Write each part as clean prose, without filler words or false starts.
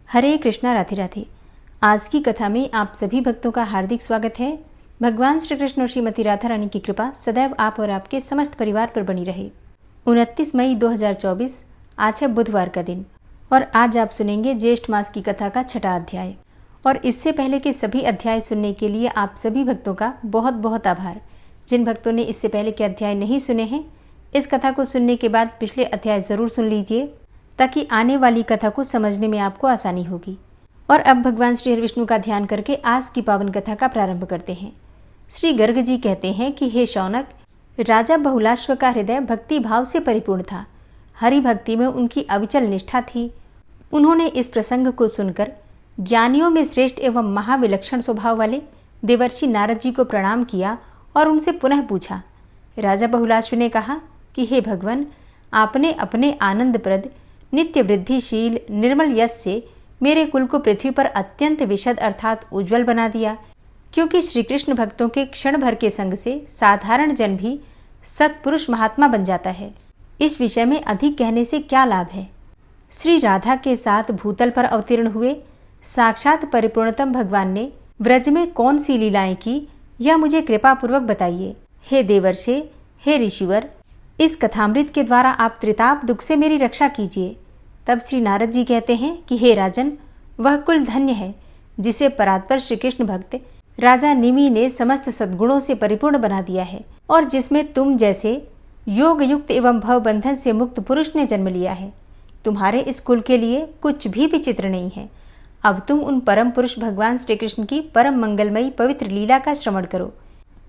हरे कृष्णा, राधे राधे। आज की कथा में आप सभी भक्तों का हार्दिक स्वागत है। भगवान श्री कृष्ण और श्रीमती राधा रानी की कृपा सदैव आप और आपके समस्त परिवार पर बनी रहे। 29 मई 2024 आज है बुधवार का दिन और आज आप सुनेंगे ज्येष्ठ मास की कथा का 6वां अध्याय। और इससे पहले के सभी अध्याय सुनने के लिए आप सभी भक्तों का बहुत बहुत आभार। जिन भक्तों ने इससे पहले के अध्याय नहीं सुने हैं, इस कथा को सुनने के बाद पिछले अध्याय जरूर सुन लीजिए ताकि आने वाली कथा को समझने में आपको आसानी होगी। और अब भगवान श्री हरि विष्णु का ध्यान करके आज की पावन कथा का प्रारंभ करते हैं। श्री गर्ग जी कहते हैं कि हे शौनक, राजा बहुलाश्व का हृदय भक्ति भाव से परिपूर्ण था। हरि भक्ति में उनकी अविचल निष्ठा थी। उन्होंने इस प्रसंग को सुनकर ज्ञानियों में श्रेष्ठ एवं महाविलक्षण स्वभाव वाले देवर्षि नारद जी को प्रणाम किया और उनसे पुनः पूछा। राजा बहुलाश्व ने कहा कि हे भगवान, आपने अपने आनंदप्रद नित्य वृद्धिशील निर्मल यश से मेरे कुल को पृथ्वी पर अत्यंत विशद अर्थात उज्जवल बना दिया, क्योंकि श्री कृष्ण भक्तों के क्षण भर के संग से साधारण जन भी सत्पुरुष महात्मा बन जाता है। इस विषय में अधिक कहने से क्या लाभ है। श्री राधा के साथ भूतल पर अवतीर्ण हुए साक्षात परिपूर्णतम भगवान ने व्रज में कौन सी लीलाएं की, यह मुझे कृपा पूर्वक बताइए। हे देवर्षे, हे ऋषिवर, इस कथामृत के द्वारा आप त्रिताप दुख से मेरी रक्षा कीजिए। तब श्री नारद जी कहते हैं कि हे राजन, वह कुल धन्य है जिसे परात्पर श्री कृष्ण भक्त राजा निमि ने समस्त सद्गुणों से परिपूर्ण बना दिया है और जिसमें तुम जैसे योग युक्त एवं भव बंधन से मुक्त पुरुष ने जन्म लिया है। तुम्हारे इस कुल के लिए कुछ भी विचित्र नहीं है। अब तुम उन परम पुरुष भगवान श्री कृष्ण की परम मंगलमयी पवित्र लीला का श्रवण करो।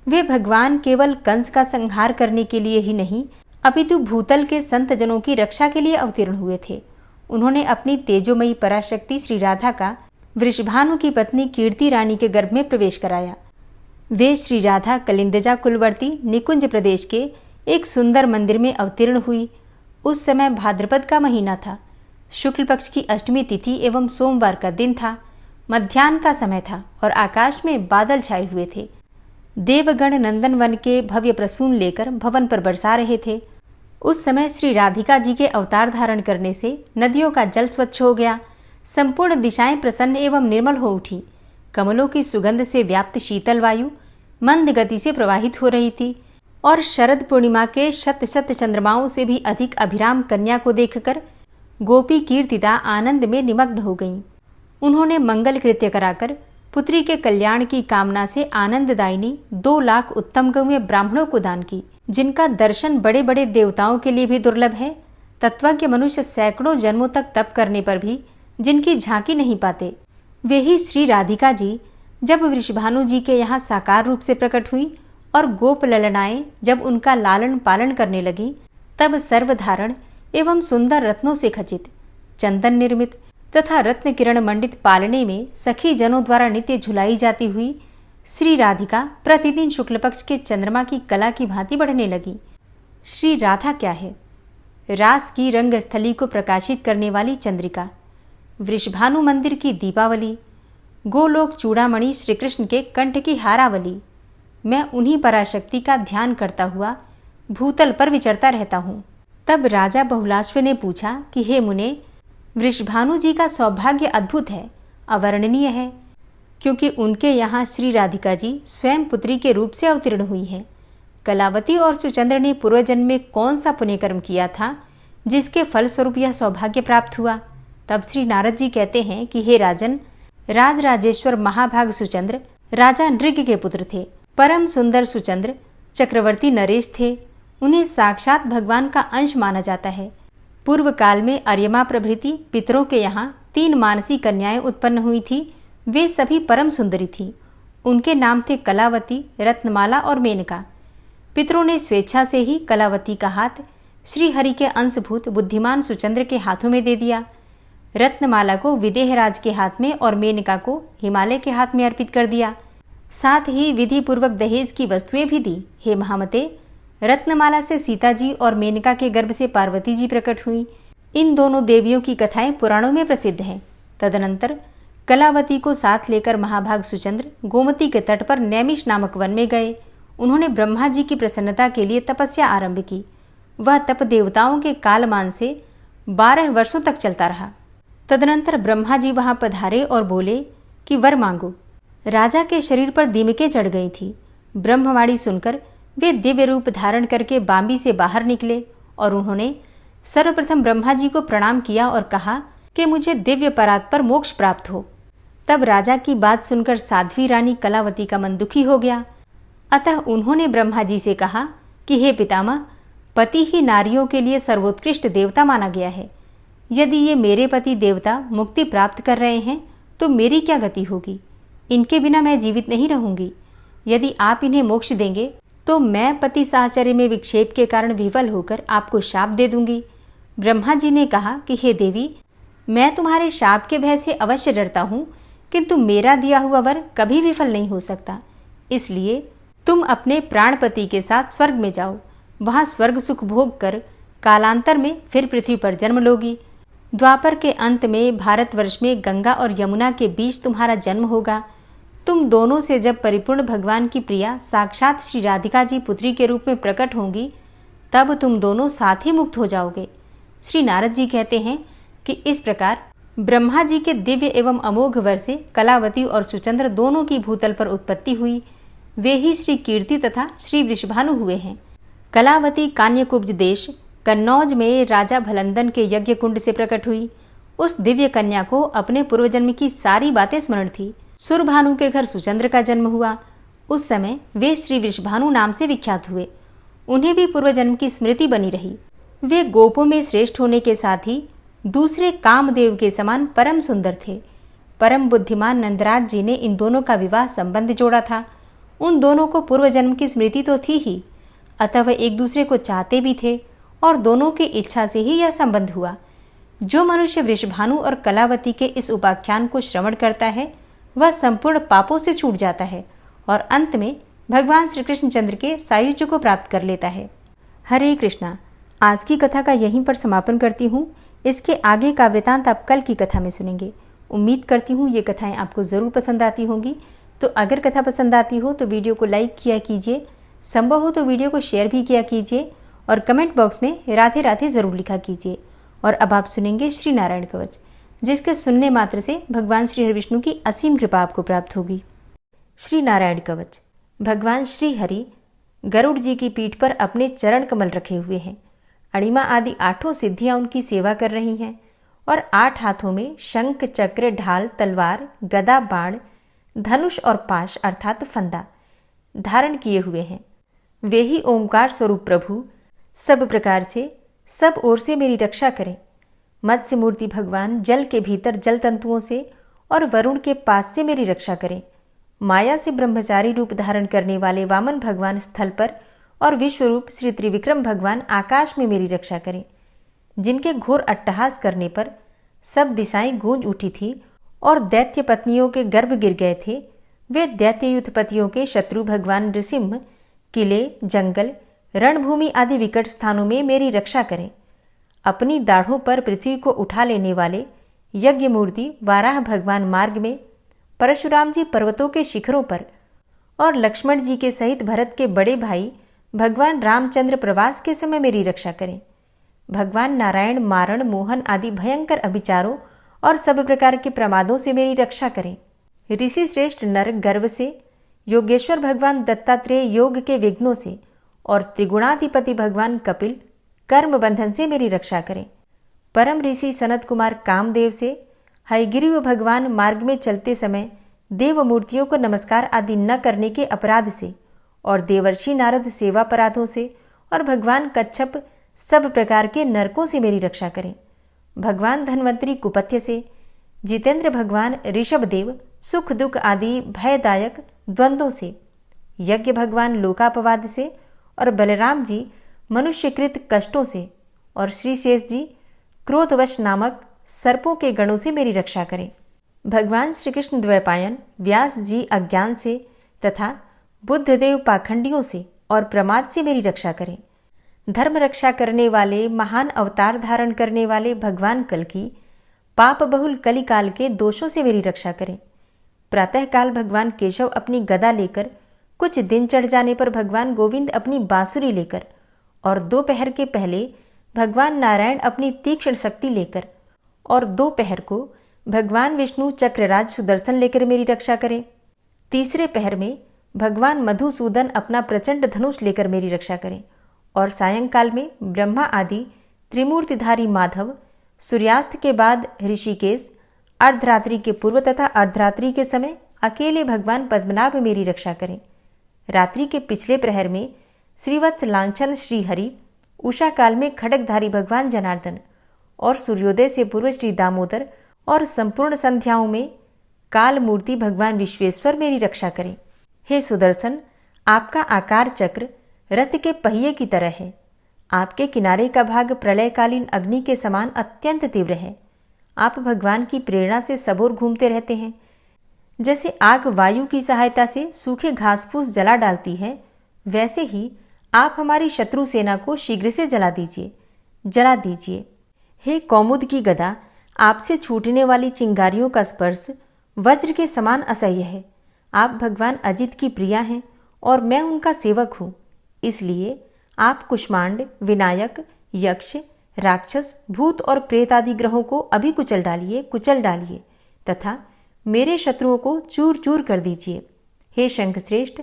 वे भगवान केवल कंस का संहार करने के लिए ही नहीं अपितु भूतल के संत जनों की रक्षा के लिए अवतीर्ण हुए थे। उन्होंने अपनी तेजोमयी पराशक्ति श्री राधा का वृषभानु की पत्नी कीर्ति रानी के गर्भ में प्रवेश कराया। वे श्री राधा कलिंदजा कुलवर्ती निकुंज प्रदेश के एक सुंदर मंदिर में अवतीर्ण हुई। उस समय भाद्रपद का महीना था। शुक्ल पक्ष की अष्टमी तिथि एवं सोमवार का दिन था। मध्याह्न का समय था और आकाश में बादल छाए हुए थे। देवगण नंदन वन के भव्य प्रसून लेकर भवन पर बरसा रहे थे। उस समय श्री राधिका जी के अवतार धारण करने से नदियों का जल स्वच्छ हो गया। संपूर्ण दिशाएं प्रसन्न एवं निर्मल हो उठी। कमलों की सुगंध से व्याप्त शीतल वायु मंद गति से प्रवाहित हो रही थी और शरद पूर्णिमा के शत शत चंद्रमाओं से भी अधिक अभिराम कन्या को देखकर गोपी कीर्तिदा आनंद में निमग्न हो गईं। उन्होंने मंगल कृत्य कराकर पुत्री के कल्याण की कामना से आनंददायिनी 2 लाख उत्तम गौएं ब्राह्मणों को दान की, जिनका दर्शन बड़े बड़े देवताओं के लिए भी दुर्लभ है। तत्वज्ञ मनुष्य सैकड़ों जन्मों तक तप करने पर भी जिनकी झांकी नहीं पाते, वे ही श्री राधिका जी जब वृषभानु जी के यहाँ साकार रूप से प्रकट हुई और गोप ललनाएं जब उनका लालन पालन करने लगी, तब सर्वधारण एवं सुंदर रत्नों से खचित चंदन निर्मित तथा रत्न किरण मंडित पालने में सखी जनों द्वारा नित्य झुलाई जाती हुई श्री राधिका प्रतिदिन शुक्ल पक्ष के चंद्रमा की कला की भांति बढ़ने लगी। श्री राधा क्या है? रास की रंगस्थली को प्रकाशित करने वाली चंद्रिका, वृषभानु मंदिर की दीपावली, गोलोक चूड़ामणि श्री कृष्ण के कंठ की हारावली। मैं उन्हीं पराशक्ति का ध्यान करता हुआ भूतल पर विचरता रहता हूँ। तब राजा बहुलाश्व ने पूछा कि हे मुने, वृषभानु जी का सौभाग्य अद्भुत है, अवर्णनीय है, क्योंकि उनके यहाँ श्री राधिका जी स्वयं पुत्री के रूप से अवतीर्ण हुई हैं। कलावती और सुचंद्र ने पूर्वजन्म में कौन सा पुण्यकर्म किया था जिसके फलस्वरूप यह सौभाग्य प्राप्त हुआ? तब श्री नारद जी कहते हैं कि हे राजन, राज राजेश्वर महाभाग सुचंद्र राजा नृग के पुत्र थे। परम सुंदर सुचंद्र चक्रवर्ती नरेश थे। उन्हें साक्षात भगवान का अंश माना जाता है। पूर्व काल में अर्यमा प्रभृति पितरों के यहाँ 3 मानसी कन्याएं उत्पन्न हुई थी। वे सभी परम सुंदरी थीं। उनके नाम थे कलावती, रत्नमाला और मेनका। पितरों ने स्वेच्छा से ही कलावती का हाथ श्री हरि के अंशभूत बुद्धिमान सुचंद्र के हाथों में दे दिया। रत्नमाला को विदेहराज के हाथ में और मेनका को हिमालय के हाथ में अर्पित कर दिया। साथ ही विधि पूर्वक दहेज की वस्तुएं भी दी। हे महामते, रत्नमाला से सीता जी और मेनका के गर्भ से पार्वती जी प्रकट हुई। इन दोनों देवियों की कथाएं पुराणों में प्रसिद्ध हैं। तदनंतर कलावती को साथ लेकर महाभाग सुचंद्र गोमती के तट पर नैमिष नामक वन में गए। उन्होंने ब्रह्मा जी की प्रसन्नता के लिए तपस्या आरंभ की। वह तप देवताओं के कालमान से 12 वर्षों तक चलता रहा। तदनंतर ब्रह्मा जी वहां पधारे और बोले कि वर मांगो। राजा के शरीर पर दीमकें चढ़ गई थी। ब्रह्मवाणी सुनकर वे दिव्य रूप धारण करके बांबी से बाहर निकले और उन्होंने सर्वप्रथम ब्रह्मा जी को प्रणाम किया और कहा कि मुझे दिव्य परात पर मोक्ष प्राप्त हो। तब राजा की बात सुनकर साध्वी रानी कलावती का मन दुखी हो गया। अतः उन्होंने ब्रह्मा जी से कहा कि हे पितामह, पति ही नारियों के लिए सर्वोत्कृष्ट देवता माना गया है। यदि ये मेरे पति देवता मुक्ति प्राप्त कर रहे हैं तो मेरी क्या गति होगी? इनके बिना मैं जीवित नहीं रहूंगी। यदि आप इन्हें मोक्ष देंगे तो मैं पति साहचर्य में विक्षेप के कारण विफल होकर आपको शाप दे दूंगी। ब्रह्मा जी ने कहा कि हे देवी, मैं तुम्हारे शाप के भय से अवश्य डरता हूँ, किंतु मेरा दिया हुआ वर कभी विफल नहीं हो सकता। इसलिए तुम अपने प्राणपति के साथ स्वर्ग में जाओ। वहां स्वर्ग सुख भोग कर कालांतर में फिर पृथ्वी पर जन्म लोगी। द्वापर के अंत में भारतवर्ष में गंगा और यमुना के बीच तुम्हारा जन्म होगा। तुम दोनों से जब परिपूर्ण भगवान की प्रिया साक्षात श्री राधिका जी पुत्री के रूप में प्रकट होंगी, तब तुम दोनों साथ ही मुक्त हो जाओगे। श्री नारद जी कहते हैं कि इस प्रकार ब्रह्मा जी के दिव्य एवं अमोघ वर से कलावती और सुचंद्र दोनों की भूतल पर उत्पत्ति हुई। वे ही श्री कीर्ति तथा श्री वृषभानु हुए हैं। कलावती कान्यकुब्ज देश कन्नौज में राजा भलंदन के यज्ञ कुंड से प्रकट हुई। उस दिव्य कन्या को अपने पूर्वजन्म की सारी बातें स्मरण थी। सुरभानु के घर सुचंद्र का जन्म हुआ। उस समय वे श्री वृषभानु नाम से विख्यात हुए। उन्हें भी पूर्वजन्म की स्मृति बनी रही। वे गोपों में श्रेष्ठ होने के साथ ही दूसरे कामदेव के समान परम सुंदर थे। परम बुद्धिमान नंदराज जी ने इन दोनों का विवाह संबंध जोड़ा था। उन दोनों को पूर्वजन्म की स्मृति तो थी ही, अतः वे एक दूसरे को चाहते भी थे और दोनों की इच्छा से ही यह संबंध हुआ। जो मनुष्य वृषभानु और कलावती के इस उपाख्यान को श्रवण करता है वह संपूर्ण पापों से छूट जाता है और अंत में भगवान श्री कृष्णचंद्र के सायुज्य को प्राप्त कर लेता है। हरे कृष्णा। आज की कथा का यहीं पर समापन करती हूँ। इसके आगे का वृतांत आप कल की कथा में सुनेंगे। उम्मीद करती हूँ ये कथाएं आपको ज़रूर पसंद आती होंगी। तो अगर कथा पसंद आती हो तो वीडियो को लाइक किया कीजिए, संभव हो तो वीडियो को शेयर भी किया कीजिए और कमेंट बॉक्स में राधे राधे ज़रूर लिखा कीजिए। और अब आप सुनेंगे श्री नारायण कवच, जिसके सुनने मात्र से भगवान श्री हरि विष्णु की असीम कृपा आपको प्राप्त होगी। श्री नारायण कवच। भगवान श्री हरि गरुड़ जी की पीठ पर अपने चरण कमल रखे हुए हैं। अणिमा आदि 8 सिद्धियां उनकी सेवा कर रही हैं और 8 हाथों में शंख, चक्र, ढाल, तलवार, गदा, बाण, धनुष और पाश अर्थात फंदा धारण किए हुए हैं। वे ही ओंकार स्वरूप प्रभु सब प्रकार से सब ओर से मेरी रक्षा करें। मत्स्य मूर्ति भगवान जल के भीतर जल तंतुओं से और वरुण के पास से मेरी रक्षा करें। माया से ब्रह्मचारी रूप धारण करने वाले वामन भगवान स्थल पर और विश्वरूप श्री त्रिविक्रम भगवान आकाश में मेरी रक्षा करें। जिनके घोर अट्टहास करने पर सब दिशाएं गूंज उठी थी और दैत्य पत्नियों के गर्भ गिर गए थे, वे दैत्ययुत पतियों के शत्रु भगवान नृसिंह किले, जंगल, रणभूमि आदि विकट स्थानों में मेरी रक्षा करें। अपनी दाढ़ों पर पृथ्वी को उठा लेने वाले यज्ञ मूर्ति वाराह भगवान मार्ग में, परशुराम जी पर्वतों के शिखरों पर और लक्ष्मण जी के सहित भरत के बड़े भाई भगवान रामचंद्र प्रवास के समय मेरी रक्षा करें। भगवान नारायण मारण, मोहन आदि भयंकर अभिचारों और सब प्रकार के प्रमादों से मेरी रक्षा करें। ऋषि श्रेष्ठ नर गर्व से, योगेश्वर भगवान दत्तात्रेय योग के विघ्नों से और त्रिगुणाधिपति भगवान कपिल कर्म बंधन से मेरी रक्षा करें। परम ऋषि सनत कुमार कामदेव से, हयग्रीव भगवान मार्ग में चलते समय देव मूर्तियों को नमस्कार आदि न करने के अपराध से और देवर्षि नारद सेवा अपराधों से और भगवान कच्छप सब प्रकार के नरकों से मेरी रक्षा करें। भगवान धन्वंतरी कुपथ्य से, जितेंद्र भगवान ऋषभदेव सुख दुख आदि भयदायक द्वंद्वों से, यज्ञ भगवान लोकापवाद से और बलराम जी मनुष्यकृत कष्टों से और श्री शेष जी क्रोधवश नामक सर्पों के गणों से मेरी रक्षा करें। भगवान श्री कृष्ण द्वैपायन व्यास जी अज्ञान से तथा बुद्धदेव पाखंडियों से और प्रमाद से मेरी रक्षा करें। धर्म रक्षा करने वाले महान अवतार धारण करने वाले भगवान कल्कि पाप बहुल कलिकाल के दोषों से मेरी रक्षा करें। प्रातःकाल भगवान केशव अपनी गदा लेकर, कुछ दिन चढ़ जाने पर भगवान गोविंद अपनी बांसुरी लेकर और दोपहर के पहले भगवान नारायण अपनी तीक्ष्ण शक्ति लेकर और 2 पहर को भगवान विष्णु चक्रराज सुदर्शन लेकर मेरी रक्षा करें। तीसरे पहर में भगवान मधुसूदन अपना प्रचंड धनुष लेकर मेरी रक्षा करें और सायंकाल में ब्रह्मा आदि त्रिमूर्तिधारी माधव, सूर्यास्त के बाद ऋषिकेश, अर्धरात्रि के पूर्व तथा अर्धरात्रि के समय अकेले भगवान पद्मनाभ मेरी रक्षा करें। रात्रि के पिछले प्रहर में श्रीवत्स लांछन श्रीहरि, उषा काल में खड्गधारी भगवान जनार्दन और सूर्योदय से पूर्व श्री दामोदर और संपूर्ण संध्याओं में काल मूर्ति भगवान विश्वेश्वर मेरी रक्षा करें। हे सुदर्शन, आपका आकार चक्र रथ के पहिए की तरह है। आपके किनारे का भाग प्रलयकालीन अग्नि के समान अत्यंत तीव्र है। आप भगवान की प्रेरणा से सबोर घूमते रहते हैं। जैसे आग वायु की सहायता से सूखे घास फूस जला डालती है, वैसे ही आप हमारी शत्रु सेना को शीघ्र से जला दीजिए। हे कौमुद की गदा, आपसे छूटने वाली चिंगारियों का स्पर्श वज्र के समान असह्य है। आप भगवान अजित की प्रिया हैं और मैं उनका सेवक हूँ। इसलिए आप कुष्मांड, विनायक, यक्ष, राक्षस, भूत और प्रेत आदि ग्रहों को अभी कुचल डालिए तथा मेरे शत्रुओं को चूर चूर कर दीजिए। हे शंखश्रेष्ठ,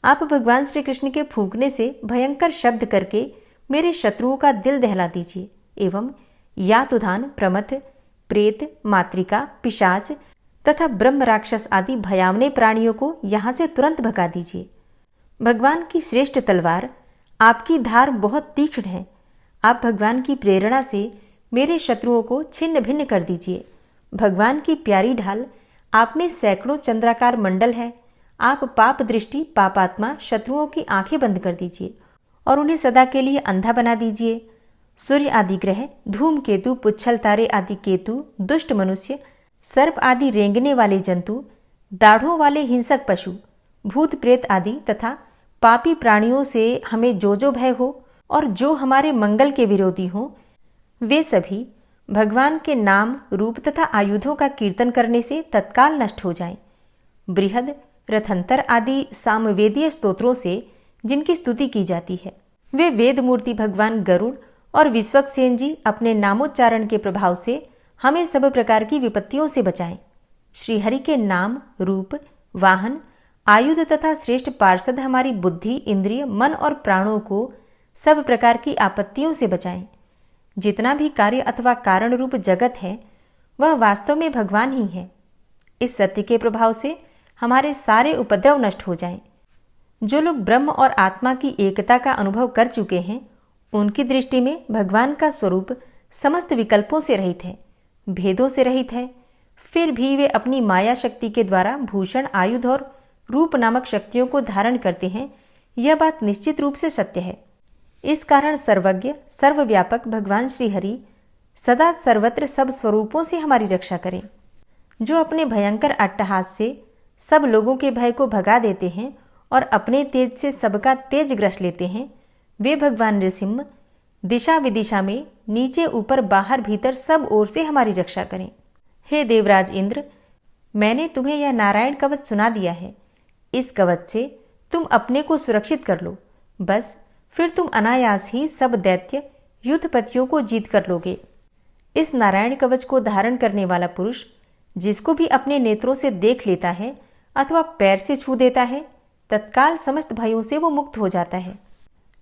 आप भगवान श्री कृष्ण के फूंकने से भयंकर शब्द करके मेरे शत्रुओं का दिल दहला दीजिए एवं यातुधान, प्रमथ, प्रेत, मातृका, पिशाच तथा ब्रह्म राक्षस आदि भयावने प्राणियों को यहाँ से तुरंत भगा दीजिए। भगवान की श्रेष्ठ तलवार, आपकी धार बहुत तीक्ष्ण है। आप भगवान की प्रेरणा से मेरे शत्रुओं को छिन्न भिन्न कर दीजिए। भगवान की प्यारी ढाल, आप में सैकड़ों चंद्राकार मंडल है। आप पाप दृष्टि, पापात्मा शत्रुओं की आंखें बंद कर दीजिए और उन्हें सदा के लिए अंधा बना दीजिए। सूर्य आदि ग्रह, धूमकेतु, पुच्छल तारे आदि केतु, दुष्ट मनुष्य, सर्प आदि रेंगने वाले जंतु, दाढ़ों वाले हिंसक पशु, भूत प्रेत आदि तथा पापी प्राणियों से हमें जो भय हो और जो हमारे मंगल के विरोधी हो, वे सभी भगवान के नाम, रूप तथा आयुधों का कीर्तन करने से तत्काल नष्ट हो जाएं। बृहद, रथंतर आदि सामवेदीय स्तोत्रों से जिनकी स्तुति की जाती है, वे वेद मूर्ति भगवान गरुड़ और विश्वक्सेन जी अपने नामोच्चारण के प्रभाव से हमें सब प्रकार की विपत्तियों से बचाएं। श्रीहरि के नाम, रूप, वाहन, आयुध तथा श्रेष्ठ पार्षद हमारी बुद्धि, इंद्रिय, मन और प्राणों को सब प्रकार की आपत्तियों से बचाएं। जितना भी कार्य अथवा कारण रूप जगत है, वह वास्तव में भगवान ही है। इस सत्य के प्रभाव से हमारे सारे उपद्रव नष्ट हो जाएं। जो लोग ब्रह्म और आत्मा की एकता का अनुभव कर चुके हैं, उनकी दृष्टि में भगवान का स्वरूप समस्त विकल्पों से रहित है, भेदों से रहित है। फिर भी वे अपनी माया शक्ति के द्वारा भूषण, आयुध और रूप नामक शक्तियों को धारण करते हैं। यह बात निश्चित रूप से सत्य है। इस कारण सर्वज्ञ, सर्वव्यापक भगवान श्रीहरि सदा सर्वत्र सब स्वरूपों से हमारी रक्षा करें। जो अपने भयंकर अट्टहास से सब लोगों के भय को भगा देते हैं और अपने तेज से सबका तेज ग्रस लेते हैं, वे भगवान नृसिंह दिशा विदिशा में नीचे ऊपर बाहर भीतर सब ओर से हमारी रक्षा करें। हे देवराज इंद्र, मैंने तुम्हें यह नारायण कवच सुना दिया है। इस कवच से तुम अपने को सुरक्षित कर लो, बस फिर तुम अनायास ही सब दैत्य युद्धपतियों को जीत कर लोगे। इस नारायण कवच को धारण करने वाला पुरुष जिसको भी अपने नेत्रों से देख लेता है अथवा पैर से छू देता है, तत्काल समस्त भयों से वो मुक्त हो जाता है।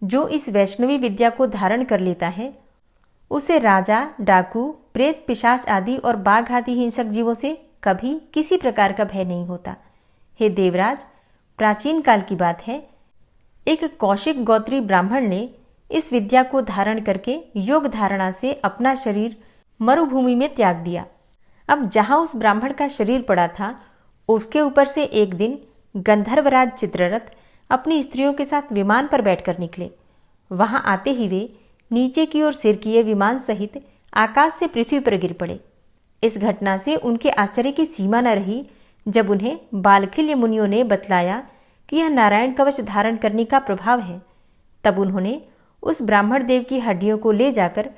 जो इस वैष्णवी विद्या को धारण कर लेता है, उसे राजा, डाकू, प्रेत, पिशाच आदि और बाघ आदि हिंसक जीवों से कभी किसी प्रकार का भय नहीं होता। हे देवराज, प्राचीन काल की बात है, एक कौशिक गोत्री ब्राह्मण ने इस विद्या को धारण करके योग धारणा से अपना शरीर मरुभूमि में त्याग दिया। अब जहां उस ब्राह्मण का शरीर पड़ा था, उसके ऊपर से एक दिन गंधर्वराज चित्ररथ अपनी स्त्रियों के साथ विमान पर बैठकर निकले। वहां आते ही वे नीचे की ओर सिर किए विमान सहित आकाश से पृथ्वी पर गिर पड़े। इस घटना से उनके आश्चर्य की सीमा न रही जब उन्हें बालखिल्य मुनियों ने बतलाया कि यह नारायण कवच धारण करने का प्रभाव है। तब उन्होंने उस ब्राह्मण देव की हड्डियों को ले जाकर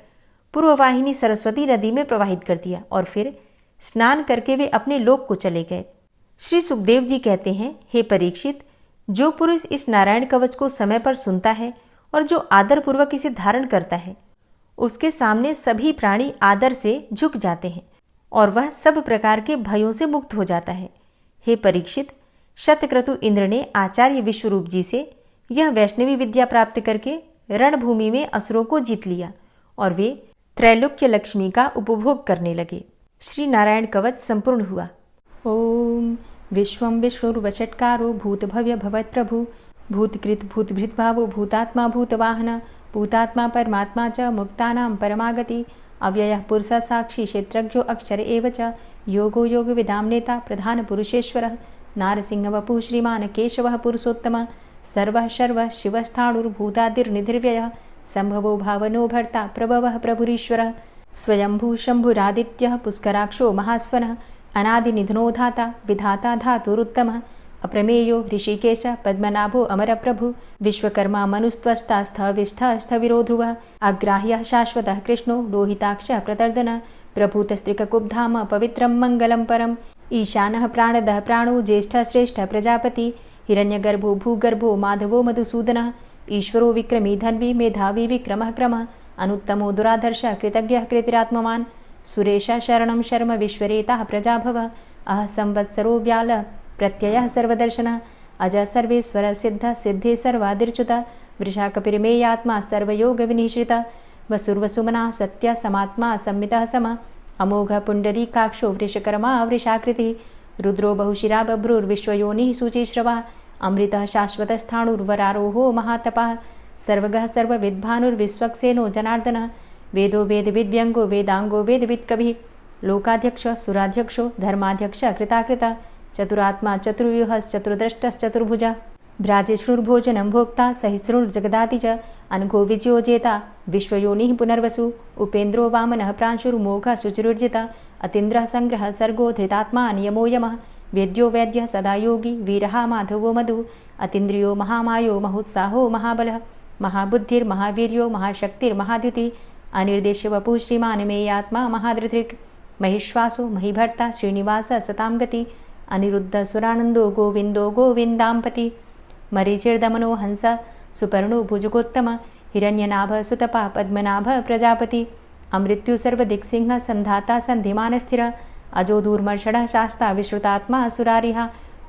पूर्ववाहिनी सरस्वती नदी में प्रवाहित कर दिया और फिर स्नान करके वे अपने लोक को चले गए। श्री सुखदेव जी कहते हैं, हे परीक्षित, जो पुरुष इस नारायण कवच को समय पर सुनता है और जो आदरपूर्वक इसे धारण करता है, उसके सामने सभी प्राणी आदर से झुक जाते हैं और वह सब प्रकार के भयों से मुक्त हो जाता है। हे परीक्षित, शतक्रतु इंद्र ने आचार्य विश्वरूप जी से यह वैष्णवी विद्या प्राप्त करके रणभूमि में असुरों को जीत लिया और वे त्रैलोक्य लक्ष्मी का उपभोग करने लगे। श्री नारायण कवच संपूर्ण हुआ। ओम विश्वं विष्णुर्वचटकारो भूतभव्य भवत्प्रभु भूतकृत भूतभृद्भावो भूतात्मा भूतवाहन भूतात्मा परमात्मा च मुक्तानां परमागति अव्ययः पुरुषः साक्षी क्षेत्रज्ञो अक्षर एव च योगो योगविदां नेता प्रधान पुरुषेश्वरः नारसिंहवपुः श्रीमान् केशवः पुरुषोत्तमः सर्वः शर्वः शिवस्थाणुर्भूतादिर्निधिर्व्ययः संभवो भावनो भर्ता प्रभवः प्रभुरीश्वरः स्वयंभू शंभुरादित्यः पुष्कराक्षो महास्वनः अनादिनिधनो धाता विधाता धातुरुत्तमः अप्रमेयो ऋषिकेश पद्मनाभो अमरप्रभु विश्वकर्मा मनुस्त्वष्टा स्थविष्ठः स्थविरो ध्रुवः अग्राह्यः शाश्वतः कृष्णो लोहिताक्षः प्रतर्दनः प्रभूतस्त्रिककुब्धाम पवित्रं मङ्गलं परम् ईशानः प्राणदः प्राणो ज्येष्ठः श्रेष्ठः प्रजापति हिरण्यगर्भो भूगर्भो माधवो मधुसूदनः ईश्वरो विक्रमी धन्वी मेधावी विक्रमः क्रमः अनुत्तमो दुराधर्षः कृतज्ञः कृतिरात्मवान् सुरेशः शरणं शर्म विश्वरेताः प्रजाभवः अह संवत्सरो व्याल प्रत्ययः सर्वदर्शनः अज सर्वेश्वर सिद्ध सिद्धे सर्वादिर्च्युतः वृषाकपिर्मेयात्मा सर्वयोगविनिश्रितः वसुर्वसुमना सत्य समात्मा संमितः समः अमोघ पुण्डरीकाक्षो वृषकर्मा वृषाकृतिः रुद्रो बहुशिरा बभ्रुर्विश्वयोनिः शुचिश्रवः अमृतः शाश्वतस्थाणुर्वरारोहो महातपः सर्वगः सर्वविद्भानुर्विश्वक्सेनो जनार्दनः वेदो वेदविद्व्यङ्गो वेदाङ्गो वेदवित्कविः लोकाध्यक्षः सुराध्यक्षो धर्माध्यक्षः कृताकृतः चतुरात्मा चतुर्व्यूहश्चतुर्द्रष्टश्चतुर्भुजः भ्राजिष्णुर्भोजनं भोक्ता सहिष्णुर्जगदाति च अनघो विजयोजेता विश्वयोनिः पुनर्वसु उपेन्द्रो वामनः प्रांशुर्मोघः शुचिरुर्जितः अतीन्द्रः संग्रहः सर्गो धृतात्मा नियमो यमः वेद्यो वैद्यः सदा योगी वीरः माधवो मधु अतीन्द्रियो महामायो महोत्साहो महाबलः महाबुद्धिर्महावीर्यो महाशक्तिर्महाद्युतिः अनिर्देश्यवपुः श्रीमान् मेयात्मा महाधृतिर् महिश्वासो महीभर्ता श्रीनिवासः सतां गति अनिरुद्ध सुरानन्दो गोविन्दो गोविन्दाम्पति मरीचिर्दमनो हंस सुपर्णो भुजगोत्तम हिरण्यनाभ सुतपा पद्मनाभ प्रजापति अमृत्यु सर्वदिक्सिंह संधाता सन्धिमानस्थिर अजो दूर्मर्षणः शास्ता विश्रुतात्मा सुरारिः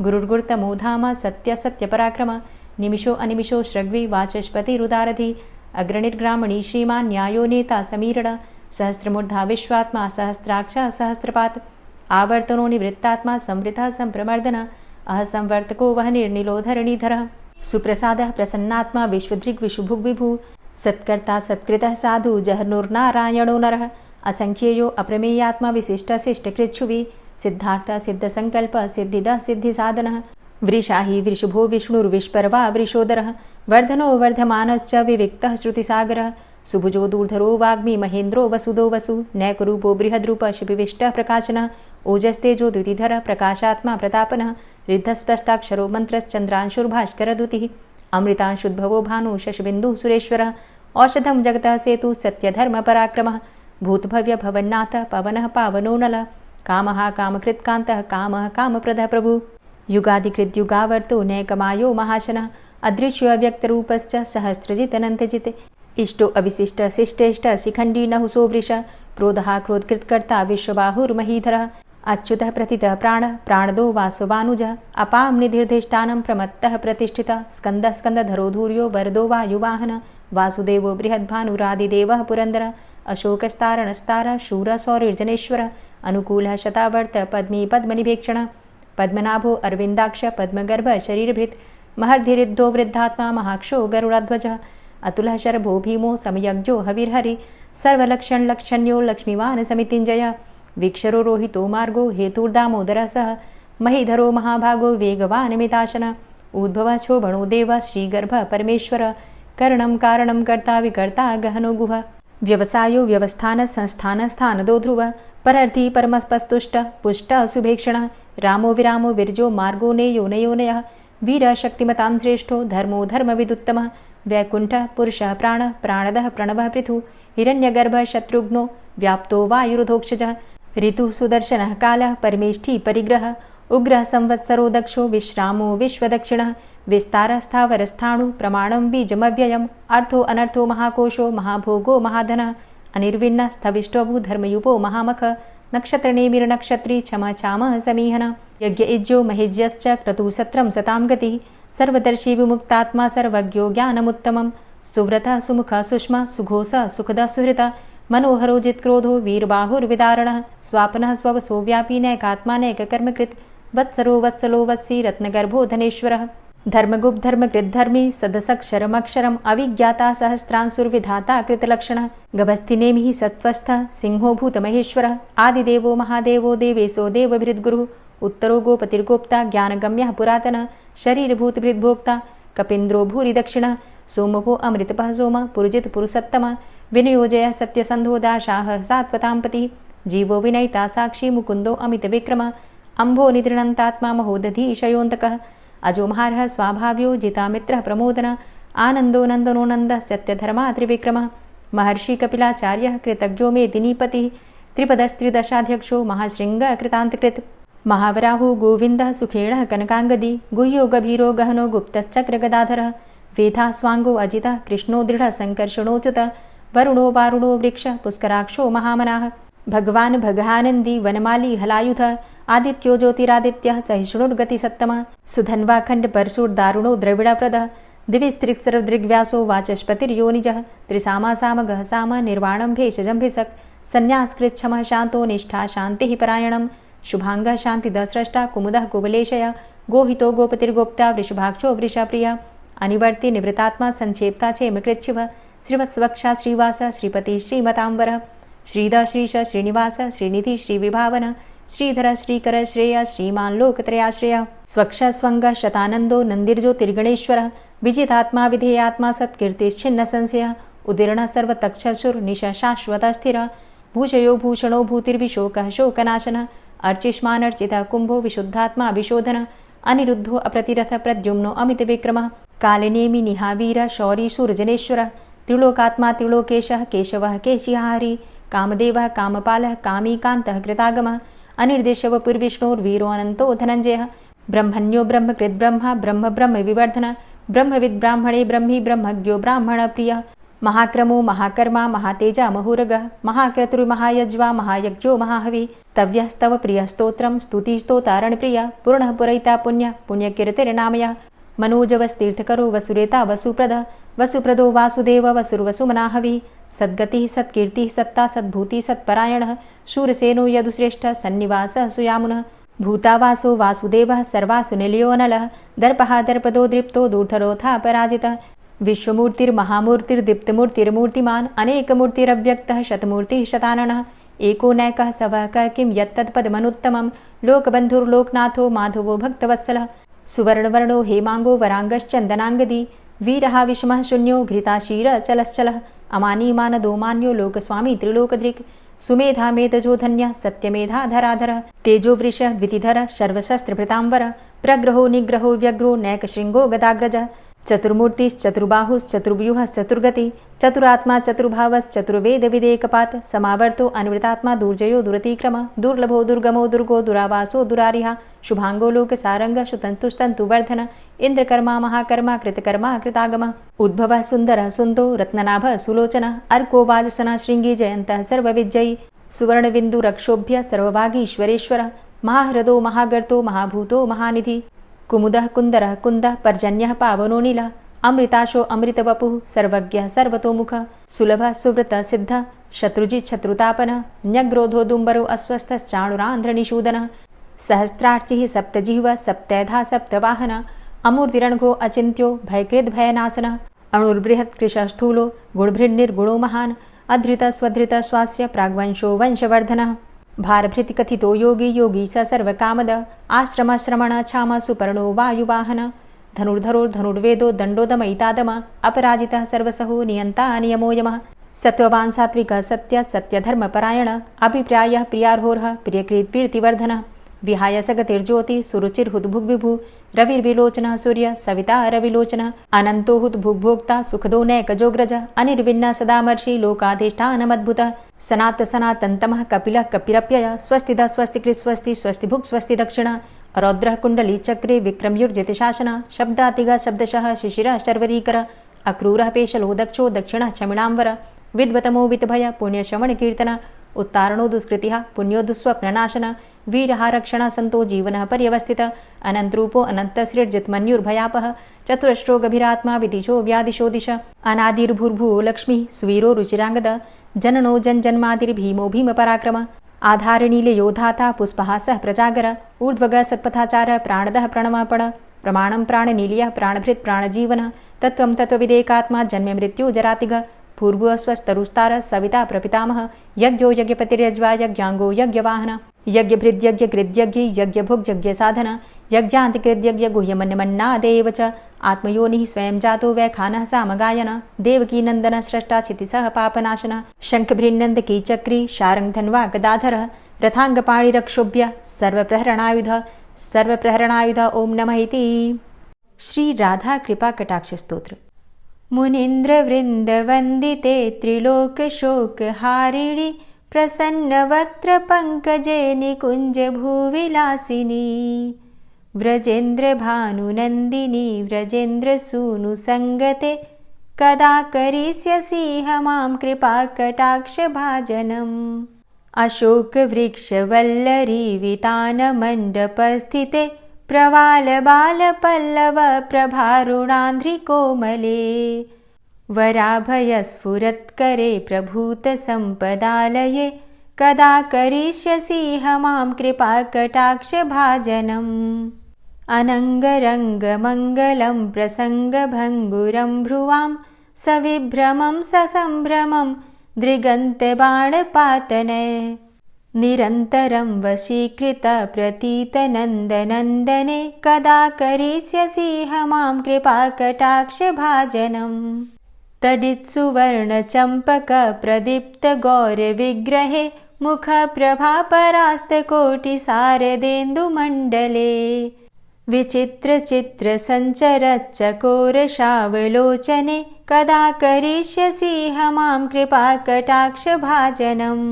गुरुर्गुर्तमो धाम सत्य सत्यपराक्रम निमिषो अनिमिषो श्रग्वी वाचस्पतिरुदारधि अग्रणिर्ग्रामणी श्रीमान् न्यायो नेता समीरण सहस्रमूर्धा विश्वात्मा सहस्राक्षा सहस्रपात् आवर्तनो निवृत्तात्मा संवृतः संप्रमर्दन अह संवर्तको वह निर्निलोधरणीधरः सुप्रसादः प्रसन्नात्मा विश्वदृग् विशुभुग् विभु सत्कर्ता सत्कृतः साधु जहर्नुर्नारायणो नरः असंख्येयो अप्रमेयात्मा विशिष्टशिष्टकृच्छुवि सिद्धार्थ सिद्धसंकल्प सिद्धिदः सिद्धिसाधनः वृषाहि वृषभो विष्णुर्विष्पर्वा वृषोदरः वर्धनो वर्धमानश्च विविक्तः श्रुतिसागरः सुभुजो दूर्धरो वाग्मी महेन्द्रो वसुदो वसु नैकरूपो बृहद्रूप शिपिविष्टः प्रकाशनः ओजस्तेजो द्युतिधर प्रकाशात्मा प्रतापनः रिद्धस्पष्टाक्षरो मन्त्रश्चन्द्रांशुर्भास्करद्युतिः अमृतांशुद्भवो भानु शशबिन्दुः सुरेश्वरः औषधं जगतः सेतु सत्यधर्मपराक्रमः भूतभव्य भवन्नाथ पवनः पावनो नलः कामः कामकृत्कान्तः कामः कामप्रदः प्रभु युगादिकृद्युगावर्तो नैकमायो महाशनः अदृश्यो व्यक्तरूपश्च सहस्रजितनन्तजित् इष्टो अविशिष्ट शिष्टेष्ट शिखण्डी नहुसो वृष क्रोधः क्रोधकृत्कर्ता विश्वबाहुर्महीधरः अच्युतः प्रतितः प्राणः प्राणदो वासवानुजः अपां निधिर्धिष्ठानं प्रमत्तः प्रतिष्ठितः स्कन्दः स्कन्दधरो धूर्यो वरदो वायुवाहनः वासुदेवो बृहद्भानुरादिदेवः पुरन्दरः अशोकस्तारणस्तारः शूरः सौरिर्जनेश्वरः अनुकूलः शतावर्त पद्मी पद्मनिभेक्षणः पद्मनाभो अरविन्दाक्ष पद्मगर्भ शरीरभृत् महर्धिरिद्धो वृद्धात्मा महाक्षो गरुडाध्वजः अतुलः शरभो भीमो समयज्ञो हविर्हरि सर्वलक्षणलक्षण्यो लक्ष्मीवान् समितिञ्जयः वीक्षरो रोहितो मार्गो हेतुर्दामोदरः सह महीधरो महाभागो वेगवान् मिताशनः उद्भवः क्षोभणो देव श्रीगर्भ परमेश्वर करणं कारणं कर्ता विकर्ता गहनो गुह व्यवसायो व्यवस्थान संस्थान स्थानदो ध्रुव परर्थी परमस्पस्तुष्ट पुष्ट सुभेक्षणः रामो विरामो विरजो मार्गो नेयो नयोनयः वीर शक्तिमतां श्रेष्ठो धर्मो धर्मविदुत्तमः वैकुण्ठः पुरुषः प्राणः प्राणदः प्रणवः पृथु हिरण्यगर्भः शत्रुघ्नो व्याप्तो वायुरुधोक्षजः ऋतुः सुदर्शनः कालः परमेष्ठी परिग्रहः उग्रः संवत्सरो दक्षो विश्रामो विश्वदक्षिणः विस्तारस्थावरस्थाणु प्रमाणं बीजमव्ययम् अर्थो अनर्थो महाकोशो महाभोगो महाधनः अनिर्विण्णः स्थविष्टोभू धर्मयुपो महामख नक्षत्रनेमिर्नक्षत्री क्षम क्षामः समीहन यज्ञ इज्यो महेज्यश्च क्रतु सत्रं सतां गतिः सर्वदर्शी विमुक्तात्मा सर्वज्ञो ज्ञानमुत्तमं सुव्रतः सुमुखः सुष्मा सुघोषः सुखदः सुहृतः मनोहरो जित्क्रोधो वीरबाहुर्विदारणः स्वापनः स्ववसो व्यापी नैकात्मा नैककर्मकृत् वत्सरो वत्सलो वत्सी रत्नगर्भो धनेश्वरः धर्मगुप्त धर्मकृत् धर्मी सदसक्षरमक्षरम् अविज्ञाता सहस्रांशुर्विधाता कृतलक्षणः गभस्तिनेमिः सत्त्वस्थः सिंहो भूतमहेश्वरः आदिदेवो महादेवो देवेशो देवभृद्गुरुः उत्तरो गोपतिर्गोप्ता ज्ञानगम्यः पुरातनः शरीरभूतभृद्भोक्ता कपीन्द्रो भूरि दक्षिणः सोमभो अमृतपः सोम पुरुजित पुरुषोत्तमः विनियोजय सत्यसन्धो दाशाः सात्वतां पतिः जीवो विनयिता साक्षी मुकुन्दो अमितविक्रमः अम्भो निद्रणन्तात्मा महोदधीशयोऽन्तकः अजोमहारः स्वाभाव्यो जितामित्रः प्रमोदनः आनन्दो नन्दनो नन्दः सत्यधर्मा त्रिविक्रमः महर्षि कपिलाचार्यः कृतज्ञो मेदिनीपतिः त्रिपदस्त्रिदशाध्यक्षो महाशृङ्गः कृतान्तकृत् महावराहो गोविन्दः सुखेणः कनकाङ्गदी गुह्यो गभीरो गहनो गुप्तश्चक्रगदाधरः वेधा स्वाङ्गो अजितः कृष्णो दृढः सङ्कर्षणोच्युतः वरुणो वारुणो वृक्षः पुष्कराक्षो महामनाः भगवान् भगानन्दी वनमाली हलायुधः आदित्यो ज्योतिरादित्यः सहिष्णुर्गतिसत्तमः सुधन्वाखण्डपरशुर्दारुणो द्रविडप्रदः दिविस्त्रिक्सर्वदृग्व्यासो वाचस्पतिर्योनिजः त्रिसामासामगः साम निर्वाणं भेषजम्भिषक् सन्न्यासकृच्छमः शान्तो निष्ठा शान्तिः परायणं शुभाङ्गः शान्तिदस्रष्टा कुमुदः कुवलेशय गोहितो गोपतिर्गोप्ता वृषभाक्षो वृषप्रियः अनिवर्ति निवृतात्मा संक्षेप्ता चेमकृच्छिवः श्रीवत्सवक्षा श्रीवास श्रीपति श्रीमतांबरः श्रीधर श्रीश श्रीनिवास श्रीनिधि श्रीविभावन श्रीधर श्रीकर श्रेय श्रीमान् लोकत्रयाश्रयः स्वक्ष स्वङ्ग शतानन्दो नन्दिर्ज्योतिर्गणेश्वरः विजितात्मा विधेयात्मा सत्कीर्तिश्छिन्न संशयः उदीर्णः सर्वतक्षसुर्निश शाश्वतः स्थिरः भूषयो भूषणो भूतिर्विशोकः शोकनाशनः अर्चिष्मानर्चितः कुम्भो विशुद्धात्मा विशोधनः अनिरुद्धो अप्रतिरथ प्रद्युम्नो अमितविक्रमः कालिनेमि निहावीर शौरी शूरजनेश्वरः त्रिलोकात्मा त्रिलोकेशः केशवः केशिहारी कामदेवः कामपालः कामीकान्तः कृतागमः अनिर्देशवपुर्विष्णोर्वीरो अनन्तो धनञ्जयः ब्रह्मण्यो ब्रह्मकृद्ब्रह्मा ब्रह्म ब्रह्म विवर्धनः ब्रह्मविद्ब्राह्मणे ब्रह्मी ब्रह्मज्ञो ब्राह्मणप्रियः महाक्रमो महाकर्मा महातेजा महुरगः महाक्रतुर्महायज्वा महायज्ञो महाहवि स्तव्यः स्तव प्रियः स्तोत्रं स्तुतिस्तोतारणप्रियः पूर्णः पुरैता पुण्यः पुण्यकीर्तिर्नामयः मनोजवस्तीर्थकरो वसुरेता वसुप्रदः वसुप्रदो वासुदेव वसुर्वसुमनाहवि सद्गतिः सत्कीर्तिः सत्ता सद्भूतिः सत्परायणः शूरसेनो यदुश्रेष्ठः सन्निवासः सुयामुनः भूतावासो वासुदेवः सर्वासु निलयोऽनलः दर्पः दर्पदो दृप्तो दूर्धरोऽथा पराजितः विश्वमूर्तिर्महामूर्तिर्दीप्तमूर्तिर्मूर्तिमान् अनेकमूर्तिरव्यक्तः शतमूर्तिः शताननः एको नैकः सवः किं यत्तत्पदमनुत्तमं लोकबन्धुर्लोकनाथो माधवो भक्तवत्सलः सुवर्णवर्णो हेमाङ्गो वराङ्गश्चन्दनाङ्गदी वीरः विषमः शून्यो घृताशीरचलश्चलः अमानीमानदो मान्यो लोकस्वामी त्रिलोकदृक् सुमेधा मेधजो धन्यः सत्यमेधाधराधरः तेजोवृषः द्वितिधरः सर्वशस्त्रभृताम्बरः प्रग्रहो निग्रहो व्यग्रो नैकशृङ्गो गदाग्रजः चतुर्मूर्तिश्चतुर्बाहुश्चतुर्व्यूहश्चतुर्गति चतुरात्मा चतुर्भावश्चतुर्वेदविदेकपात् समावर्तो अनुवृतात्मा दुर्जयो दुरतिक्रमः दुर्लभो दुर्गमो दुर्गो दुरावासो दुरारिहा शुभाङ्गो लोकसारङ्गः शुतन्तुस्तन्तुवर्धन इन्द्रकर्मा महाकर्मा कृतकर्मा कृतागमः उद्भवः सुन्दरः सुन्दो रत्ननाभः सुलोचनः अर्को वाजसनः शृङ्गी जयन्तः सर्वविजयी सुवर्णबिन्दुरक्षोभ्य सर्वभागीश्वरेश्वरः महाह्रदो महागर्तो महाभूतो महानिधि कुमुदः कुन्दरः कुन्दः पर्जन्यः पावनो नीलः अमृताशो अमृतवपुः सर्वज्ञः सर्वतोमुखः सुलभः सुव्रतः सिद्धः शत्रुजित् शत्रुतापनः न्यग्रोधो दुम्बरो अस्वस्थश्चाणुरान्ध्रनिषूदनः सहस्रार्चिः सप्तजिह्वः सप्तैधा सप्तवाहनः अमूर्तिरणघो अचिन्त्यो भयकृद्भयनाशनः अणुर्बृहत्कृशस्थूलो गुणभृन्निर्गुणो महान् अधृतः स्वधृतः स्वास्य प्राग्वंशो वंशवर्धनः भारभृतिकथितो योगी योगी स सर्वकामद आश्रमश्रमण क्षाम सुपर्णो वायुवाहन धनुर्धरोर्धनुर्वेदो दण्डोदमयितादम अपराजितः सर्वसहो नियन्ता नियमो यमः सत्त्ववान् सात्विकः सत्य सत्यधर्मपरायण अभिप्रायः प्रियार्होर्ह प्रियकृत्प्रीतिवर्धनः विहाय सगतिर्ज्योति सुरुचिर्हुद्भुग्विभु रविर्विलोचनः सूर्य सविता रविलोचनः अनन्तो हुद्भुग्भोक्ता सुखदो नैकजोग्रज अनिर्विण्ण सदामर्षि लोकाधिष्ठानमद्भुतः सनात सनातन्तमः कपिलः कपिरप्यय स्वस्तिदा स्वस्तिकृत् स्वस्ति स्वस्तिभुक् स्वस्ति दक्षिण रौद्रः कुण्डली चक्रे विक्रम्युर्जितशासन शब्दातिगः शब्दशः शिशिरः शर्वरीकर अक्रूरः पेशलो दक्षो दक्षिणः क्षमिणाम्बर विद्वतमो वितभय पुण्यश्रवणकीर्तन उत्तारणो दुष्कृतिः पुण्यो दुःस्वप्ननाशन वीरः रक्षणः सन्तो जीवनः पर्यवस्थित अनन्तरूपो अनन्तसृर्जितमन्युर्भयापः चतुरश्रो गभीरात्मा विदिशो व्यादिशो दिश अनादिर्भूर्भुवो लक्ष्मीः सुवीरो रुचिराङ्गद जननो जन्मादिर्भीमो भीमपराक्रम आधारनीलयोधाता पुष्पः सः प्रजागर ऊर्ध्वग सत्पथाचार प्राणदः प्रणवपण प्रमाणं प्राणनीलयः प्राणभृत् प्राणजीवनः तत्त्वं तत्त्वविदेकात्मा जन्म मृत्यु जरातिघ पूर्वस्वस्तरुस्तार सविता प्रपितामह यज्ञो यज्ञपतिर्यज्वा यज्ञाङ्गो यज्ञवाहन यज्ञभृद्यज्ञकृद्यज्ञ यज्ञभुग्यज्ञसाधन यज्ञान्तिकृद्यज्ञ गुह्यमन्यमन्नादेव च आत्मयोनिः स्वयं जातो वैखानः सामगायन देवकी नन्दन स्रष्टा क्षितिसः पापनाशन शङ्खभृन्नन्दकीचक्री शारङ्गधन्वा गदाधरः रथाङ्गपाणिरक्षोभ्य सर्वप्रहरणायुध ओं नमः इति। श्री राधा कृपा कटाक्ष स्तोत्र। मुनीन्द्रवृन्दवन्दिते त्रिलोकशोकहारिणि प्रसन्नवक्त्रपङ्कजे निकुञ्जभूविलासिनी व्रजेन्द्रभानुनन्दिनी व्रजेन्द्रसूनुसङ्गते कदा करिष्यसि मां कृपाकटाक्षभाजनम् अशोकवृक्षवल्लरी वितानमण्डपस्थिते प्रवालबालपल्लव प्रभारुणान्ध्रिकोमले वराभयस्फुरत्करे प्रभूतसम्पदालये कदा करिष्यसि मां कृपाकटाक्षभाजनम् अनङ्गरङ्गमङ्गलं प्रसङ्गभङ्गुरं भ्रुवां सविभ्रमं ससम्भ्रमं दृगन्तबाणपातने निरन्तरं वशीकृत प्रतीतनन्दनन्दने कदा करिष्यसि मां कृपाकटाक्षभाजनम् तडित्सुवर्णचम्पकप्रदीप्तगौरविग्रहे मुखप्रभापरास्तकोटिसारदेन्दुमण्डले विचित्रचित्रसञ्चरच्चकोरशावलोचने कदा करिष्यसि मां कृपाकटाक्षभाजनम्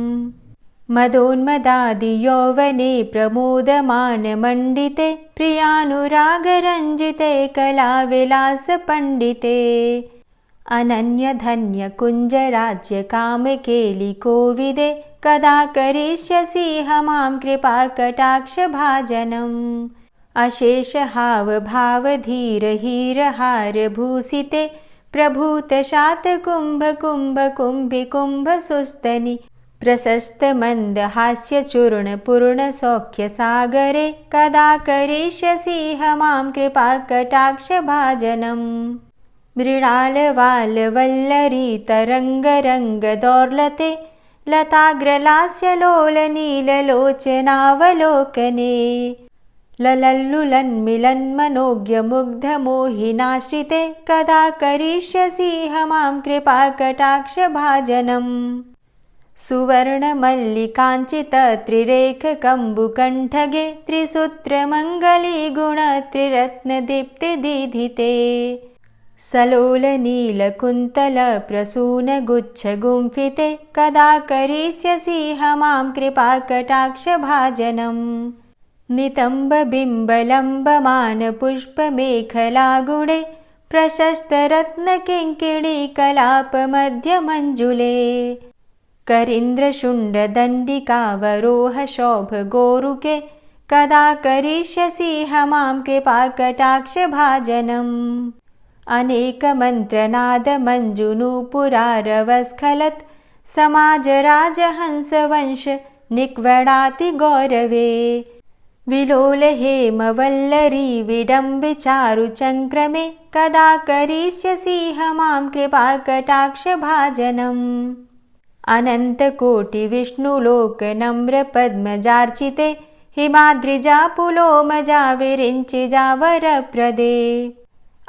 मदोन्मदादियौवने प्रमोदमानमण्डिते प्रियानुरागरञ्जिते कलाविलासपण्डिते अनन्यधन्यकुञ्जराज्यकामकेलिकोविदे कदा करिष्यसि मां कृपाकटाक्षभाजनम् अशेषहावभावधीरहीरहारभूषिते प्रभूतशातकुम्भकुम्भकुम्भिकुम्भसुस्तनि प्रशस्तमन्दहास्यचूर्णपूर्णसौख्यसागरे कदा करिष्यसि मां कृपाकटाक्षभाजनम् मृणालवालवल्लरी लताग्रलास्यलोलनीललोचनावलोकने ललल्लुलन्मिलन्मनोज्ञमुग्धमोहिनाश्रिते कदा करिष्यसि मां कृपाकटाक्षभाजनम् सुवर्णमल्लिकाञ्चितत्रिरेखकम्बुकण्ठगे त्रिसूत्रमङ्गलीगुणत्रिरत्नदीप्तिदीधिते सलोलनीलकुन्तलप्रसूनगुच्छगुम्फिते कदा करिष्यसि मां कृपाकटाक्षभाजनम् नितम्बबिम्बलम्बमानपुष्पमेखलागुणे प्रशस्तरत्नकिङ्किणीकलापमध्यमञ्जुले करीन्द्रशुण्डदण्डिकावरोहशोभगोरुके कदा करिष्यसि मां कृपाकटाक्षभाजनम् अनेकमन्त्रनादमञ्जुनूपुरारवस्खलत् समाजराजहंसवंश निक्वडाति गौरवे विलोलहेमवल्लरी विडम्बिचारुचङ्क्रमे कदा करिष्यसि मां कृपाकटाक्षभाजनम् अनन्तकोटिविष्णुलोकनम्रपद्मजार्चिते हिमाद्रिजापुलोमजा विरिञ्चिजावरप्रदे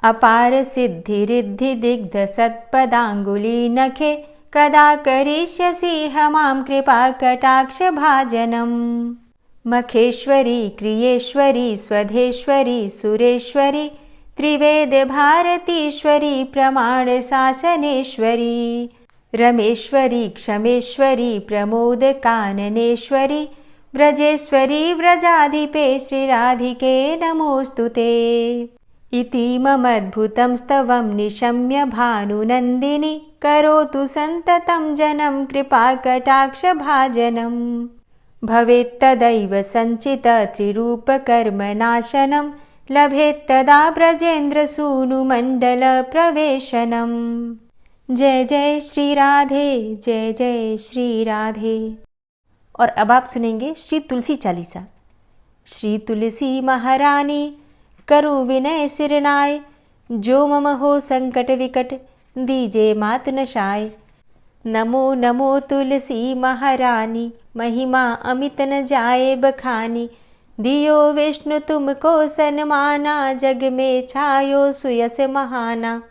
अपारसिद्धिरिद्धिदिग्धसत्पदाङ्गुलीनखे कदा करिष्यसि मां कृपाकटाक्षभाजनम् मखेश्वरी क्रियेश्वरी स्वधेश्वरी सुरेश्वरी त्रिवेदभारतीश्वरी प्रमाणशासनेश्वरी रमेश्वरी क्षमेश्वरी प्रमोदकाननेश्वरी व्रजेश्वरी व्रजाधिपे श्रीराधिके नमोऽस्तु ते इति ममद्भुतं स्तवं निशम्य भानुनन्दिनी करोतु सन्ततं जनं कृपाकटाक्षभाजनम् भवेत्तदैव सञ्चित त्रिरूपकर्मनाशनं लभेत्तदा ब्रजेन्द्रसूनुमण्डलप्रवेशनम्। जय जय श्री राधे, जय जय श्री राधे। और अब आप सुनेंगे श्री तुलसी चालीसा। श्री तुलसी महारानी करु विनय सिरनाय, जो मम हो संकट विकट दीजे मात नशाय। नमो नमो तुलसी महारानी, महिमा अमित न जाए बखानी। दियो विष्णु तुमको सन्माना, जग में छायो सुयस महाना।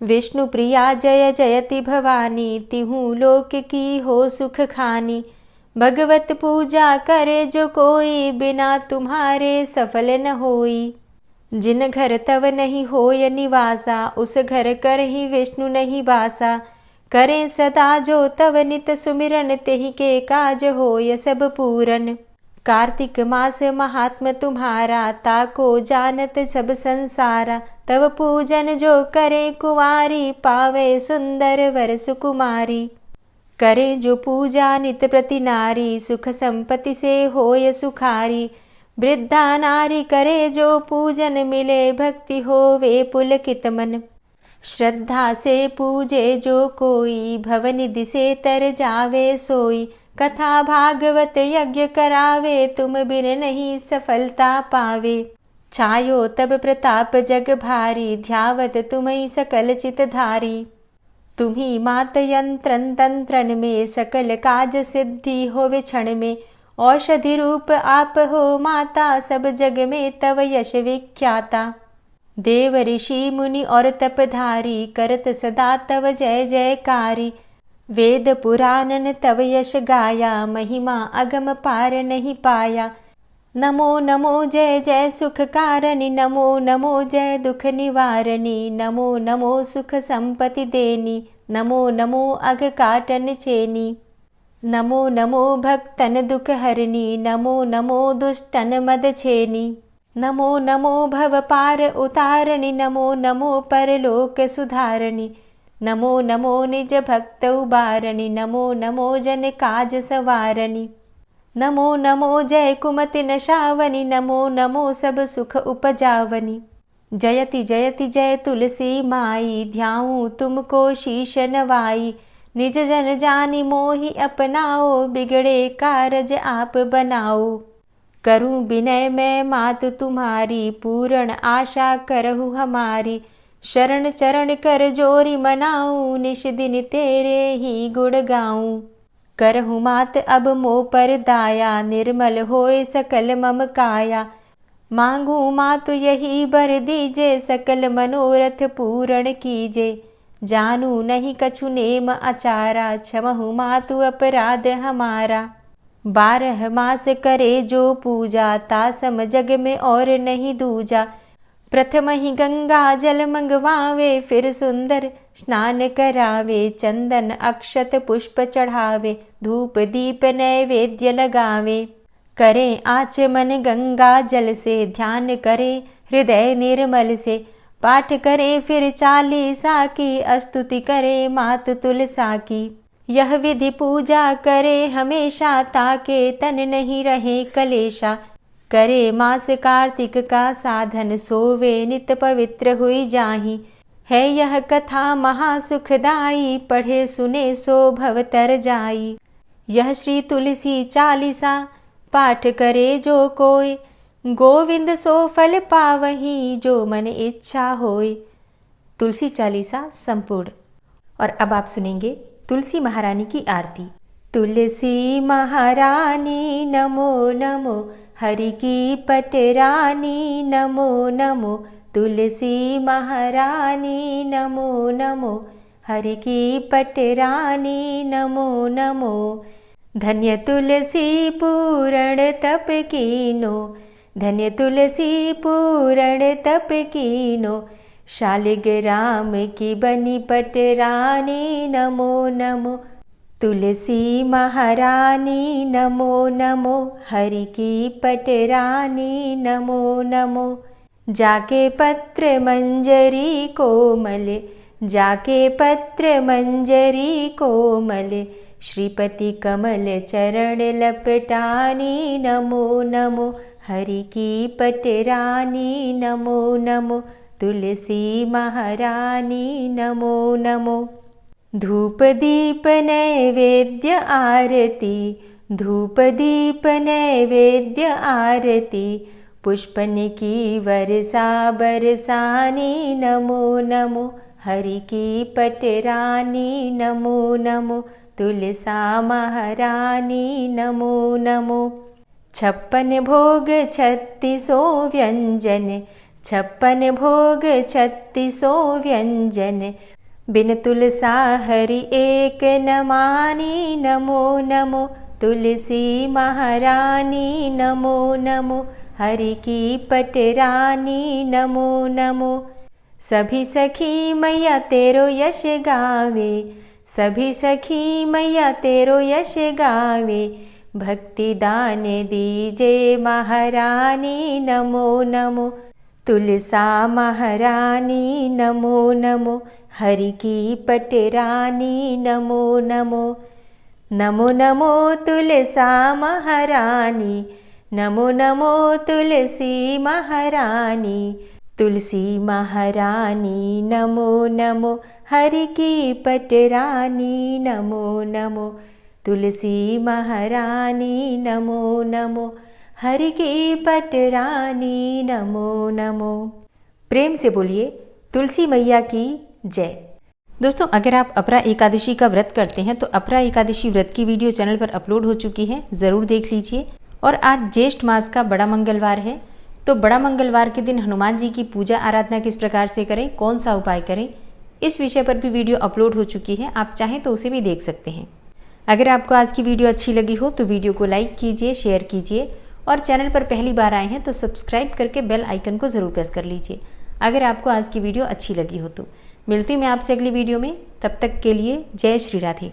विष्णु प्रिया जय जयति भवानी, तिहु लोक की हो सुख खानी। भगवत पूजा करे जो कोई, बिना तुम्हारे सफल न होई। जिन घर तव नहीं होय निवासा, उस घर कर ही विष्णु नहीं बासा। करें सदा जो तव नित सुमिरन, तेहि के काज होय सब पूरन। कार्तिक मास महात्म तुम्हारा, ताको जानत सब संसारा। तव पूजन जो करे कुंवारी, पावे सुंदर वर सुकुमारी। करे जो पूजा नित प्रति नारी, सुख संपत्ति से होय सुखारी। वृद्धा नारी करे जो पूजन, मिले भक्ति होवे पुलकित मन। श्रद्धा से पूजे जो कोई, भवनिधि से तर जावे सोई। कथा भागवत यज्ञ करावे, तुम बिन नहीं सफलता पावे। छायो तब प्रताप जग भारी, ध्यावत तुम्हि सकल चित धारी। तुम्ही मात यंत्रन तंत्रन में, सकल काज सिद्धि होवे क्षण में। औषधि रूप आप हो माता, सब जग में तव यश विख्याता। देव ऋषि मुनि और तपधारी, करत सदा तव जय जयकारी। वेद पुराणन तव यश गाया, महिमा अगम पार नहीं पाया। नमो नमो जय जय सुख कारणि, नमो नमो जय दुख निवारणी। नमो नमो सुख संपत्ति देनी, नमो नमो अघ काटन चेनी। नमो नमो भक्तन दुख हरणी, नमो नमो दुष्टन मद छेनी। नमो नमो भव पार उतारणी, नमो नमो परलोक सुधारणी। नमो नमो निज भक्त उबारणी, नमो नमो जन काज सवारणी। नमो नमो जय कुमति नशावनी, नमो नमो सब सुख उपजावनी। जयति जयति जय तुलसी माई, ध्याऊं तुमको शीश नवाई। निज जन जानी मोहि अपनाओ, बिगड़े कारज आप बनाओ। करूं विनय मैं मात तुम्हारी, पूर्ण आशा करहु हमारी। शरण चरण कर जोरी मनाऊं, निश दिन तेरे ही गुण गाऊं। करहु मात अब मो पर दाया, निर्मल होए सकल मम काया। मांगू मातु यही बर दीजे, सकल मनोरथ पूर्ण कीजे। जानू नहीं कछु नेम आचारा, क्षमहु मातु अपराध हमारा। 12 मास करे जो पूजा, तासम जग में और नहीं दूजा। प्रथम ही गंगा जल मंगवावे, फिर सुंदर स्नान करावे। चंदन अक्षत पुष्प चढ़ावे, धूप दीप नैवेद्य लगावे। करें आचमन गंगा जल से, ध्यान करे हृदय निर्मल से। पाठ करे फिर चालीसा की, स्तुति करे मात तुलसा की। यह विधि पूजा करे हमेशा, ताके तन नहीं रहे कलेशा। करे मास कार्तिक का साधन, सोवे नित पवित्र हुई जाहि। है यह कथा महासुखदाई, पढ़े सुने सो भव तर जाई। यह श्री तुलसी चालीसा, पाठ करे जो कोय। गोविंद सो फल पावही, जो मन इच्छा होय। तुलसी चालीसा संपूर्ण। और अब आप सुनेंगे तुलसी महारानी की आरती। तुलसी महारानी नमो नमो, हरि की पटरानी नमो नमो। तुलसी महारानी नमो नमो, हरि की पटरानी नमो नमो। धन्य तुलसी पूरण तप कीनो, धन्य तुलसी पूरण तप कीनो। शालिग्राम की बनी पटरानी नमो नमो। तुलसी महारानी नमो नमो, हरि की पटरानी नमो नमो। जाके पत्र मंजरी कोमल, जाके पत्र मंजरी कोमल, श्रीपति कमल चरण लपटानी, नमो नमो हरि की पटरानी, नमो नमो तुलसी महारानी, नमो नमो। धूप दीप नैवेद्य आरती, धूप दीप नैवेद्य आरती, पुष्पन की वर्षा बरसानी, नमो नमो हरि की पटरानी, नमो नमो तुलसा महारानी, नमो नमो। 56 भोग 36 व्यंजन, 56 भोग 36 व्यंजन, बिन तुलसा हरि एक न मानी, नमो नमो तुलसी महारानी, नमो नमो हरि की पटरानी, नमो नमो। सभी सखी मैया तेरो यश गावे, सभी सखी मैया तेरो यश गावे, भक्ति दान दीजे महारानी, नमो नमो तुलसा महारानी, नमो नमो हरि की पटरानी, नमो नमो। नमो नमो तुलसा महारानी, नमो नमो तुलसी महारानी, तुलसी महारानी, नमो नमो हरि की पटरानी, नमो नमो तुलसी महारानी, नमो नमो हरि की पटरानी, नमो नमो। प्रेम से बोलिए तुलसी मैया की जय। दोस्तों, अगर आप अपरा एकादशी का व्रत करते हैं तो अपरा एकादशी व्रत की वीडियो चैनल पर अपलोड हो चुकी है, ज़रूर देख लीजिए। और आज ज्येष्ठ मास का बड़ा मंगलवार है, तो बड़ा मंगलवार के दिन हनुमान जी की पूजा आराधना किस प्रकार से करें, कौन सा उपाय करें, इस विषय पर भी वीडियो अपलोड हो चुकी है। आप चाहें तो उसे भी देख सकते हैं। अगर आपको आज की वीडियो अच्छी लगी हो तो वीडियो को लाइक कीजिए, शेयर कीजिए और चैनल पर पहली बार आए हैं तो सब्सक्राइब करके बेल आइकन को ज़रूर प्रेस कर लीजिए अगर आपको आज की वीडियो अच्छी लगी हो तो। मिलती हूँ मैं आपसे अगली वीडियो में, तब तक के लिए जय श्री राधे।